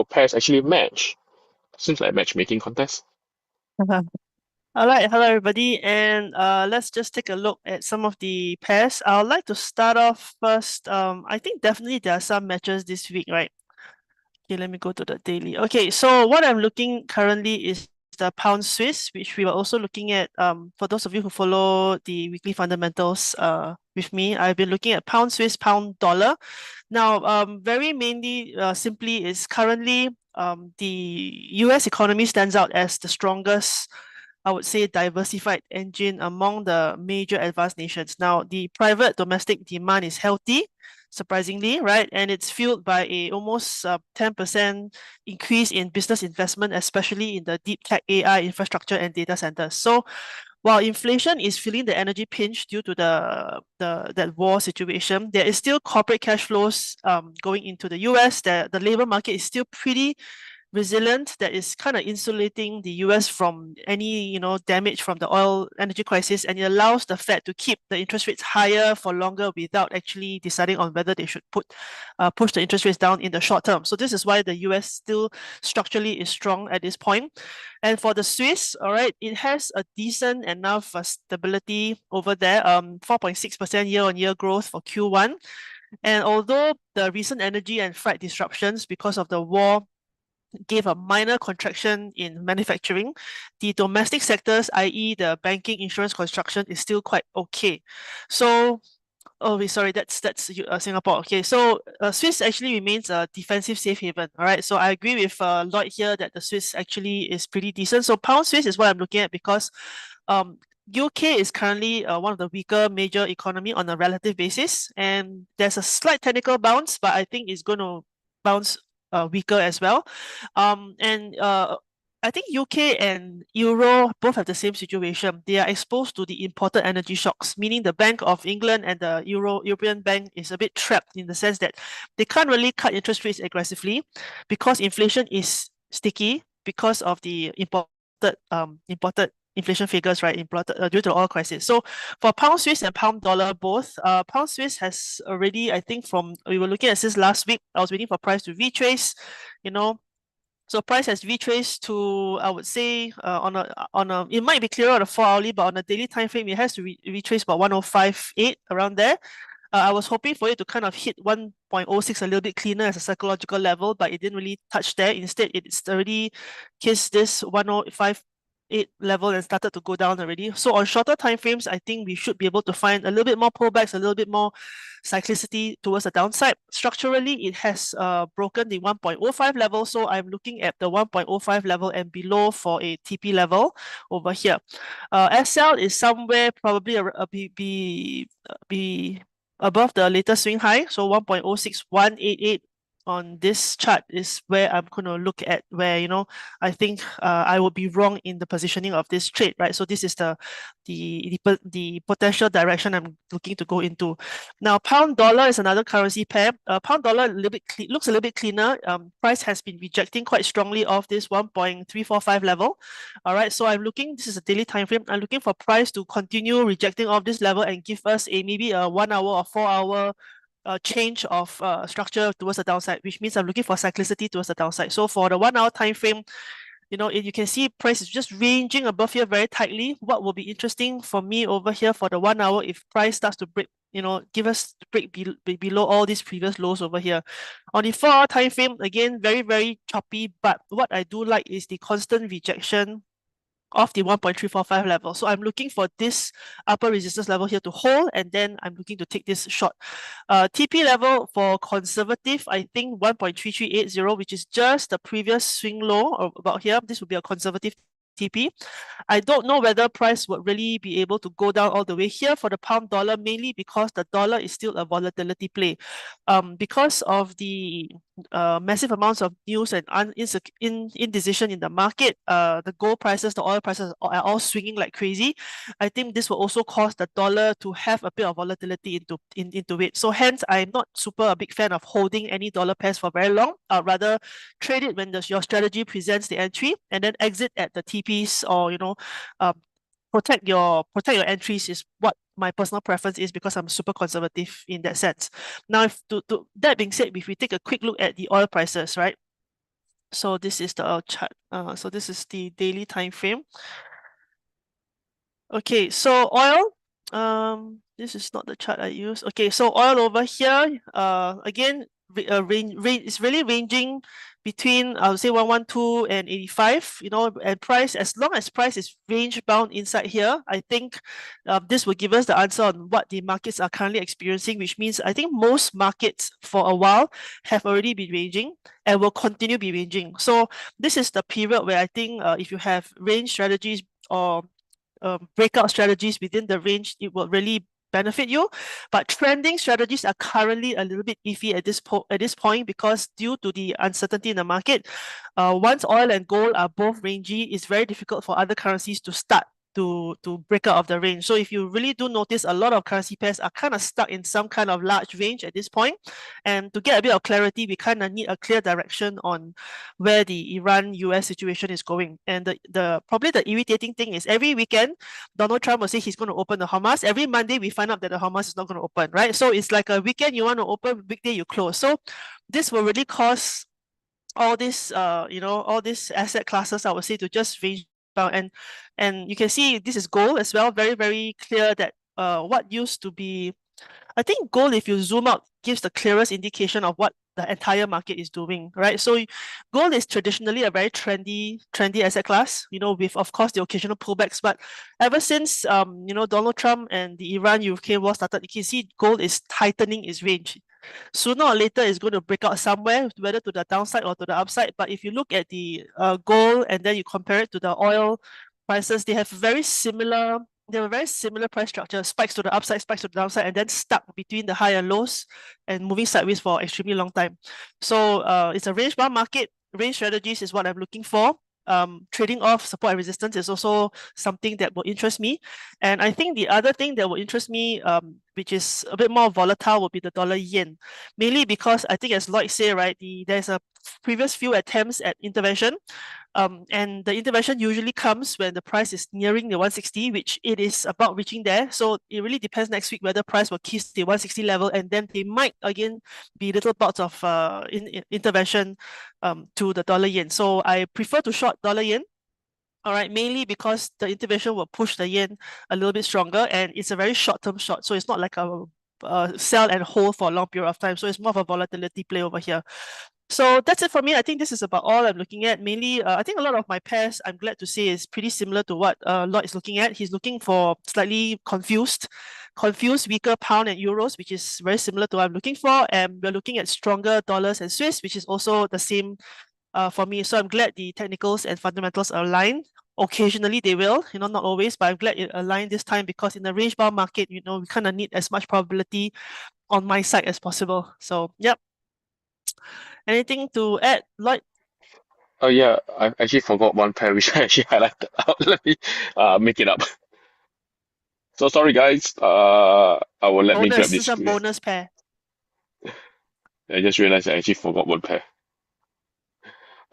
pairs actually match. Seems like a matchmaking contest. Uh-huh. All right, hello everybody, and let's just take a look at some of the pairs. I would like to start off first. I think definitely there are some matches this week, right? Okay, let me go to the daily. Okay, so what I'm looking currently is the pound Swiss, which we were also looking at. For those of you who follow the weekly fundamentals with me, I've been looking at pound Swiss, pound dollar. Now, very mainly, simply is currently the US economy stands out as the strongest, I would say, diversified engine among the major advanced nations. Now, the private domestic demand is healthy, surprisingly, right? And it's fueled by a almost 10% increase in business investment, especially in the deep tech AI infrastructure and data centers. So while inflation is feeling the energy pinch due to the that war situation, there is still corporate cash flows going into the US. The labor market is still pretty resilient, that is kind of insulating the US from any damage from the oil energy crisis, and it allows the Fed to keep the interest rates higher for longer without actually deciding on whether they should push the interest rates down in the short term. So this is why the US still structurally is strong at this point. And for the Swiss, all right, it has a decent enough stability over there, 4.6% year-on-year growth for Q1. And although the recent energy and freight disruptions because of the war gave a minor contraction in manufacturing, the domestic sectors, i.e. the banking, insurance, construction, is still quite okay. So, oh, sorry, that's Singapore. Okay, so Swiss actually remains a defensive safe haven. All right, so I agree with Lloyd here that the Swiss actually is pretty decent. So pound Swiss is what I'm looking at because um, UK is currently one of the weaker major economy on a relative basis, and there's a slight technical bounce, but I think it's going to bounce weaker as well. And I think UK and Euro both have the same situation. They are exposed to the imported energy shocks, meaning the Bank of England and the European Bank is a bit trapped in the sense that they can't really cut interest rates aggressively because inflation is sticky because of the imported inflation figures, right, imported due to the oil crisis. So for pound Swiss and pound dollar both, pound Swiss has already, I think from, we were looking at this last week, I was waiting for price to retrace, you know, so price has retraced to, I would say, on a it might be clearer on a 4 hourly, but on a daily time frame, it has to retrace about 1058 around there. I was hoping for it to kind of hit 1.06 a little bit cleaner as a psychological level, but it didn't really touch there. Instead, it's already kissed this 1058 level and started to go down already. So on shorter time frames, I think we should be able to find a little bit more pullbacks, a little bit more cyclicity towards the downside. Structurally, it has broken the 1.05 level, so I'm looking at the 1.05 level and below for a TP level over here. SL is somewhere probably be above the latest swing high, so 1.06188 on this chart is where I'm going to look at where, I think I would be wrong in the positioning of this trade, right? So this is the potential direction I'm looking to go into. Now, pound dollar is another currency pair. Pound dollar a little bit looks a little bit cleaner. Price has been rejecting quite strongly off this 1.345 level. All right, so I'm looking, this is a daily time frame. I'm looking for price to continue rejecting off this level and give us maybe a 1 hour or 4 hour change of structure towards the downside, which means I'm looking for cyclicity towards the downside. So for the 1 hour time frame, you can see price is just ranging above here very tightly. What will be interesting for me over here for the 1 hour, if price starts to break, give us break below all these previous lows over here. On the 4 hour time frame, again, very, very choppy, but what I do like is the constant rejection of the 1.345 level. So I'm looking for this upper resistance level here to hold, and then I'm looking to take this short. TP level for conservative, I think 1.3380, which is just the previous swing low or about here. This would be a conservative TP. I don't know whether price would really be able to go down all the way here for the pound dollar, mainly because the dollar is still a volatility play. Because of the massive amounts of news and indecision in the market, the gold prices, the oil prices are all swinging like crazy. I think this will also cause the dollar to have a bit of volatility into it. So hence, I'm not super a big fan of holding any dollar pairs for very long. I'd rather trade it when your strategy presents the entry and then exit at the TPs, or um, protect your entries is what my personal preference is, because I'm super conservative in that sense. Now, if to that being said, if we take a quick look at the oil prices, right? So this is the chart. So this is the daily time frame. Okay, so oil. This is not the chart I use. Okay, so oil over here. Again, range is really ranging between I would say 112 and 85. You know, and price, as long as price is range bound inside here, I think this will give us the answer on what the markets are currently experiencing, which means I think most markets for a while have already been ranging and will continue be ranging. So this is the period where I think if you have range strategies or breakout strategies within the range, it will really benefit you. But trending strategies are currently a little bit iffy at this point because due to the uncertainty in the market, once oil and gold are both rangy, it's very difficult for other currencies to start to break out of the range. So if you really do notice, a lot of currency pairs are kind of stuck in some kind of large range at this point. And to get a bit of clarity, we kind of need a clear direction on where the Iran-US situation is going. And the probably the irritating thing is every weekend, Donald Trump will say he's going to open the Hamas. Every Monday, we find out that the Hamas is not going to open, right? So it's like a weekend you want to open, weekday you close. So this will really cause all this, all these asset classes, I would say, to just range down. And you can see this is gold as well. Very, very clear that what used to be, I think gold, if you zoom out, gives the clearest indication of what the entire market is doing, right? So gold is traditionally a very trendy asset class, with of course the occasional pullbacks. But ever since Donald Trump and the Iran-Ukraine war started, you can see gold is tightening its range. Sooner or later it's going to break out somewhere, whether to the downside or to the upside. But if you look at the gold and then you compare it to the oil prices, they have a very similar price structure, spikes to the upside, spikes to the downside, and then stuck between the high and lows and moving sideways for extremely long time. So it's a range bound market. Range strategies is what I'm looking for. Trading off support and resistance is also something that will interest me. And I think the other thing that will interest me, which is a bit more volatile, will be the dollar yen. Mainly because I think, as Lloyd said, right, there's a previous few attempts at intervention. And the intervention usually comes when the price is nearing the 160, which it is about reaching there. So it really depends next week whether price will kiss the 160 level, and then they might again be little bouts of intervention to the dollar yen. So I prefer to short dollar yen. All right, mainly because the intervention will push the yen a little bit stronger, and it's a very short-term short. So it's not like a sell and hold for a long period of time. So it's more of a volatility play over here. So that's it for me. I think this is about all I'm looking at. Mainly, I think a lot of my pairs, I'm glad to say, is pretty similar to what Lloyd is looking at. He's looking for slightly confused, weaker pound and euros, which is very similar to what I'm looking for. And we're looking at stronger dollars and Swiss, which is also the same for me. So I'm glad the technicals and fundamentals are aligned. Occasionally they will, not always, but I'm glad it aligned this time because in the range bound market, we kind of need as much probability on my side as possible. So, yep. Anything to add, Lloyd? Oh yeah, I actually forgot one pair which I actually highlighted out. Let me make it up. So sorry guys. I will let me Bonus, grab this is this a screen. bonus pair. I just realized I actually forgot one pair.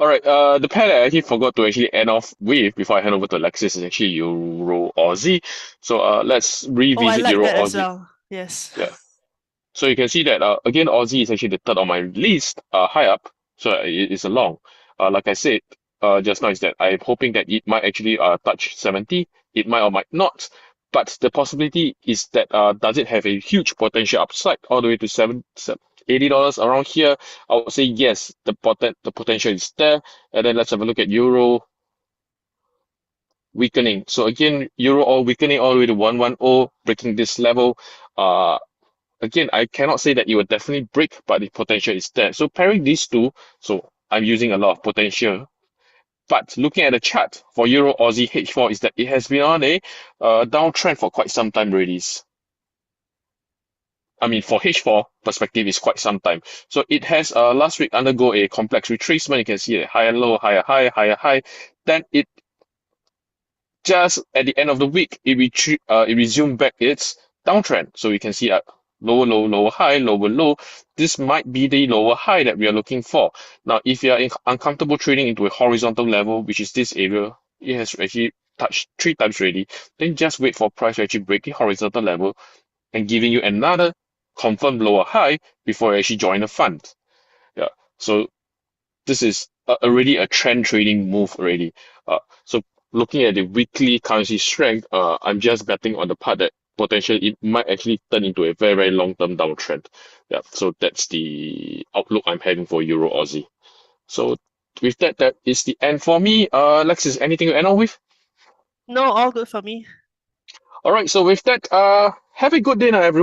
All right. The pair that I actually forgot to actually end off with before I hand over to Alexis is actually Euro Aussie. So let's Oh, I revisit like Euro that as Aussie. well. Yes. Yeah. So you can see that again Aussie is actually the third on my list, high up. So it's a long. Like I said just now is that I'm hoping that it might actually touch 70. It might or might not. But the possibility is that does it have a huge potential upside all the way to $80 around here? I would say yes, the potential is there. And then let's have a look at Euro weakening. So again, Euro all weakening all the way to 110, breaking this level. Uh, Again, I cannot say that it will definitely break, but the potential is there. So pairing these two, so I'm using a lot of potential. But looking at the chart for Euro Aussie H4 is that it has been on a downtrend for quite some time already. I mean, for H4 perspective is quite some time. So it has last week undergo a complex retracement. You can see a higher low, higher high, higher high. Then it just at the end of the week, it resumed back its downtrend. So you can see a lower low, lower high, lower low. This might be the lower high that we are looking for. Now, if you are uncomfortable trading into a horizontal level, which is this area, it has actually touched 3 times already, then just wait for price to actually break the horizontal level and giving you another confirmed lower high before you actually join the fund. Yeah. So this is already a trend trading move already. So looking at the weekly currency strength, I'm just betting on the part that potentially it might actually turn into a very, very long-term downtrend. Yeah, so that's the outlook I'm having for Euro Aussie. So with that, that is the end for me. Alexis, anything to end on with? No, all good for me. All right, so with that, have a good day now, everyone.